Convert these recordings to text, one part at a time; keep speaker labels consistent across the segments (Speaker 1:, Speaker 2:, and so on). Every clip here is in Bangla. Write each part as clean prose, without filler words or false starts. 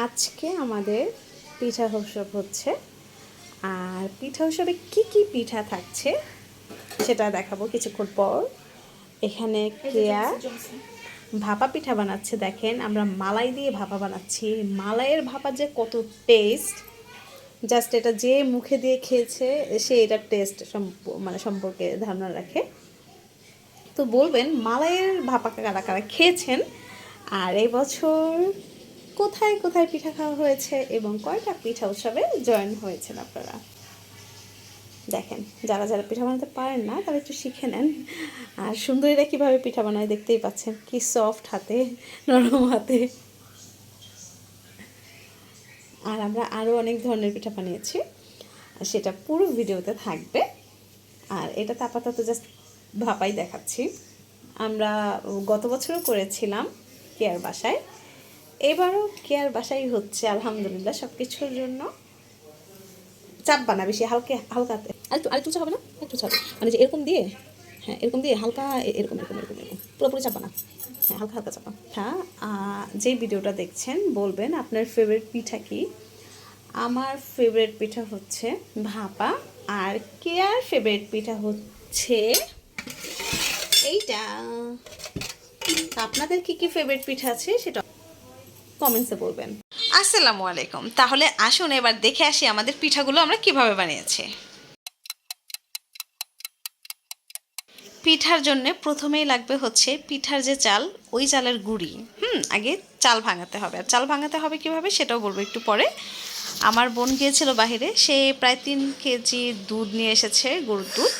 Speaker 1: আজকে আমাদের পিঠা উৎসব হচ্ছে। আর পিঠা উৎসবে কী কী পিঠা থাকছে সেটা দেখাবো কিছুক্ষণ পর। এখানে কেয়া ভাপা পিঠা বানাচ্ছে। দেখেন, আমরা মালাই দিয়ে ভাপা বানাচ্ছি। মালাইয়ের ভাপা যে কত টেস্ট, জাস্ট এটা যে মুখে দিয়ে খেয়েছে সে এটার টেস্ট সম্পর্কে ধারণা রাখে। তো বলবেন মালাইয়ের ভাপা কারা কারা খেয়েছেন, আর এই বছর কোথায় কোথায় পিঠা খাওয়া হয়েছে এবং কয়টা পিঠা উৎসবে জয়েন হয়েছেন আপনারা। দেখেন, যারা যারা পিঠা বানাতে পারেন না তারা একটু শিখে নেন। আর সুন্দরীরা কীভাবে পিঠা বানায় দেখতেই পাচ্ছেন, কি সফট হাতে, নরম হাতে। আর আমরা আরও অনেক ধরনের পিঠা বানিয়েছি, সেটা পুরো ভিডিওতে থাকবে। আর এটাতে আপাতত জাস্ট ভাপাই দেখাচ্ছি। আমরা গত বছরও করেছিলাম কেয়ার বাসায়, এবারও কেয়ার বাসাই হচ্ছে আলহামদুলিল্লাহ। সব কিছুর জন্য চাপ বানা বেশি, হালকাতে আরেকটু চা হবে না, একটু চাপ মানে যে এরকম দিয়ে, হ্যাঁ এরকম দিয়ে হালকা এরকম এরকম এরকম এরকম পুরোপুরি চাপ বানা, হ্যাঁ হালকা হালকা চাপা। হ্যাঁ, যেই ভিডিওটা দেখছেন বলবেন আপনার ফেভারিট পিঠা কি। আমার ফেভারিট পিঠা হচ্ছে ভাপা, আর কেয়ার ফেভারিট পিঠা হচ্ছে এইটা। আপনাদের কি কি ফেভারিট পিঠা আছে সেটা কমেন্টসে বলবেন। আসসালামু আলাইকুম। তাহলে আসুন এবার দেখে আসি আমাদের পিঠাগুলো আমরা কিভাবে বানিয়েছি। পিঠার জন্য প্রথমেই লাগবে হচ্ছে পিঠার যে চাল, ওই চালের গুঁড়ি। আগে চাল ভাঙাতে হবে। আর চাল ভাঙাতে হবে কিভাবে সেটাও বলবো একটু পরে। আমার বোন গিয়েছিল বাহিরে, সে প্রায় 3 কেজি দুধ নিয়ে এসেছে, গরুর দুধ।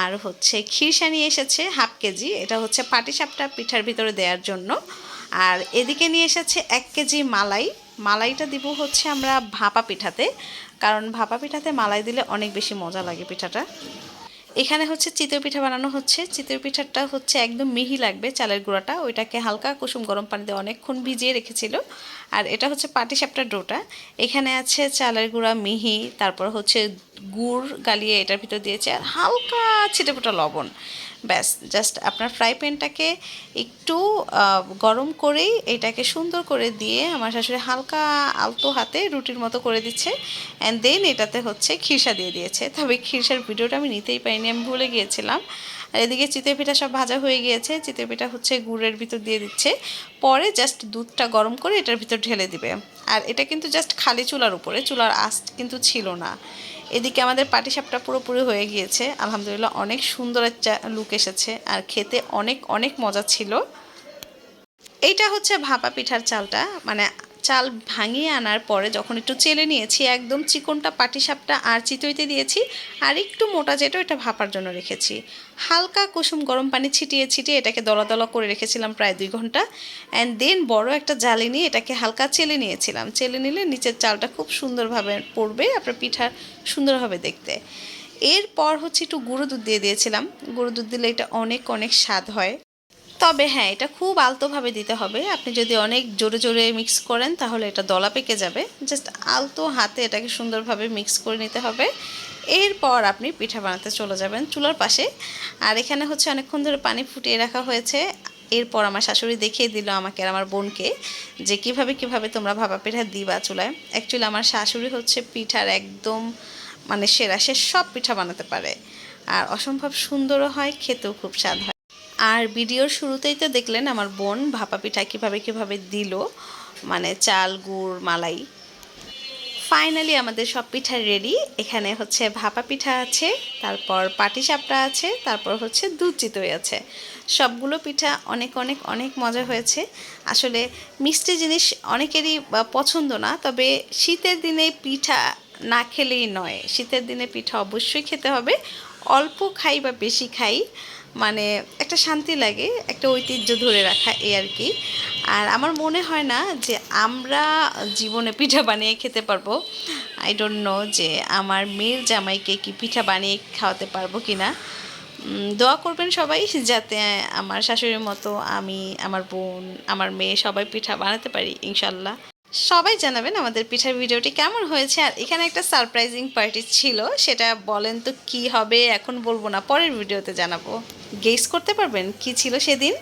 Speaker 1: আর হচ্ছে খিরসা নিয়ে এসেছে হাফ কেজি, এটা হচ্ছে পাটিসাপটা পিঠার ভিতরে দেওয়ার জন্য। আর এদিকে নিয়ে এসেছে 1 কেজি মালাই। মালাইটা দিব হচ্ছে আমরা ভাপা পিঠাতে, কারণ ভাপা পিঠাতে মালাই দিলে অনেক বেশি মজা লাগে পিঠাটা। এখানে হচ্ছে চিতই পিঠা বানানো হচ্ছে। চিতই পিঠাটা হচ্ছে একদম মিহি লাগবে, চালের গুঁড়াটা ওইটাকে হালকা কুসুম গরম পানিতে অনেকক্ষণ ভিজিয়ে রেখেছিল। আর এটা হচ্ছে পাটিসাপটার ডোটা। এখানে আছে চালের গুঁড়া মিহি, তারপর হচ্ছে গুড় গালিয়ে এটার ভিতর দিয়েছে, আর হালকা ছিটেফোঁটা লবণ। ব্যাস, জাস্ট আপনার ফ্রাই প্যানটাকে একটু গরম করেই এটাকে সুন্দর করে দিয়ে আমার শাশুড়ি হালকা আলতো হাতে রুটির মতো করে দিচ্ছে। অ্যান্ড দেন এটাতে হচ্ছে খিরসা দিয়ে দিয়েছে। তবে খিরসার ভিডিওটা আমি নিতেই পারিনি, আমি ভুলে গিয়েছিলাম। আর এদিকে চিতই পিঠা সব ভাজা হয়ে গিয়েছে। চিতই পিঠা হচ্ছে গুড়ের ভিতর দিয়ে দিচ্ছে, পরে জাস্ট দুধটা গরম করে এটার ভিতর ঢেলে দিবে। আর এটা কিন্তু জাস্ট খালি চুলার উপরে, চুলার আঁচ কিন্তু ছিল না। এদিকে আমাদের পাটিসাপটা পুরোপুরি হয়ে গিয়েছে আলহামদুলিল্লাহ, অনেক সুন্দর একটা লুক এসেছে আর খেতে অনেক অনেক মজা ছিল। এইটা হচ্ছে ভাপা পিঠার চালটা, মানে চাল ভাঙিয়ে আনার পরে যখন একটু চেলে নিয়েছি, একদম চিকনটা পাটিসাপটা আর চিতইতে দিয়েছি, আর একটু মোটা যেটা ওটা ভাপার জন্য রেখেছি। হালকা কুসুম গরম পানি ছিটিয়ে ছিটিয়ে এটাকে দলা দলা করে রেখেছিলাম প্রায় 2 ঘন্টা। অ্যান্ড দেন বড় একটা জালি নিয়ে এটাকে হালকা চেলে নিয়েছিলাম। চেলে নিলে নিচের চালটা খুব সুন্দরভাবে পড়বে, আপনার পিঠা সুন্দরভাবে দেখতে। এরপর হচ্ছে একটু গুঁড়ো দুধ দিয়ে দিয়েছিলাম। গুঁড়ো দুধ দিলে এটা অনেক অনেক স্বাদ হয়। তবে হ্যাঁ, এটা খুব আলতোভাবে দিতে হবে। আপনি যদি অনেক জোরে জোরে মিক্স করেন তাহলে এটা দলা পেকে যাবে। জাস্ট আলতো হাতে এটাকে সুন্দরভাবে মিক্স করে নিতে হবে। এরপর আপনি পিঠা বানাতে চলে যাবেন চুলার পাশে। আর এখানে হচ্ছে অনেকক্ষণ ধরে পানি ফুটিয়ে রাখা হয়েছে। এরপর আমার শাশুড়ি দেখিয়ে দিল আমাকে আর আমার বোনকে যে কিভাবে কিভাবে তোমরা ভাপা পিঠা দিবা চুলায়। অ্যাকচুয়ালি আমার শাশুড়ি হচ্ছে পিঠার একদম মানে সেরা, সে সব পিঠা বানাতে পারে আর অসম্ভব সুন্দরও হয়, খেতেও খুব স্বাদ হয়। আর ভিডিওর শুরুতেই তো দেখলেন আমার বোন ভাপা পিঠা কীভাবে কীভাবে দিল, মানে চাল গুড় মালাই। ফাইনালি আমাদের সব পিঠা রেডি। এখানে হচ্ছে ভাপা পিঠা আছে, তারপর পাটিসাপটা আছে, তারপর হচ্ছে দুধ চিতই আছে। সবগুলো পিঠা অনেক অনেক অনেক মজা হয়েছে। আসলে মিষ্টি জিনিস অনেকেরই পছন্দ না, তবে শীতের দিনে পিঠা না খেলেই নয়। শীতের দিনে পিঠা অবশ্যই খেতে হবে। অল্প খাই বা বেশি খাই, মানে একটা শান্তি লাগে, একটা ঐতিহ্য ধরে রাখা, এই আর কি। আর আমার মনে হয় না যে আমরা জীবনে পিঠা বানিয়ে খেতে পারবো। আই ডোন্ট নো যে আমার মেয়ের জামাইকে কি পিঠা বানিয়ে খাওয়াতে পারবো কি না। দোয়া করবেন সবাই যাতে আমার শাশুড়ির মতো আমি, আমার বোন, আমার মেয়ে সবাই পিঠা বানাতে পারি ইনশাল্লাহ। সবাই জানাবেন আমাদের পিঠার ভিডিওটি কেমন হয়েছে। আর এখানে একটা সারপ্রাইজিং পার্টি ছিল, সেটা বলেন তো কি হবে, এখন বলবো না, পরের ভিডিওতে জানাবো। গেস করতে পারবেন কি ছিল সেদিন?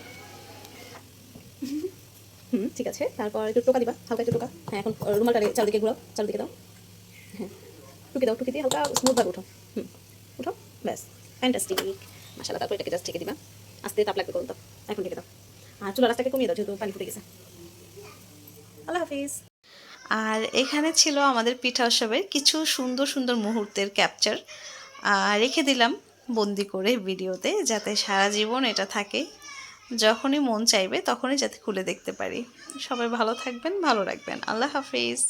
Speaker 2: ঠিক আছে। তারপর একটু টোকা দিবা, হালকা একটু টোকা। হ্যাঁ, এখন রুমালটা চারিদিকে ঘুরাও, চারিদিকে দাও। হ্যাঁ, টুকি দাও, টুকি দিয়ে হালকা স্মুথভাবে উঠো। উঠো। ব্যাস, ফ্যান্টাস্টিক। মাশাআল্লাহ। তারপর এটাকে জাস্ট ঢেকে দিবা। আস্তে তাপ লাগবে, করুন তো। এখন ঢেকে দাও। আর চুলার আঁচটাকে কমিয়ে দাও, যেহেতু পানি ফুটে গেছে। আল্লাহ হাফিজ।
Speaker 1: আর এখানে ছিল আমাদের পিঠা উৎসবের কিছু সুন্দর সুন্দর মুহূর্তের ক্যাপচার রেখে দিলাম বন্দি করে ভিডিওতে, যাতে সারা জীবন এটা থাকে, যখনই মন চাইবে তখনই যাতে খুলে দেখতে পারি। সবাই ভালো থাকবেন, ভালো রাখবেন। আল্লাহ হাফিজ।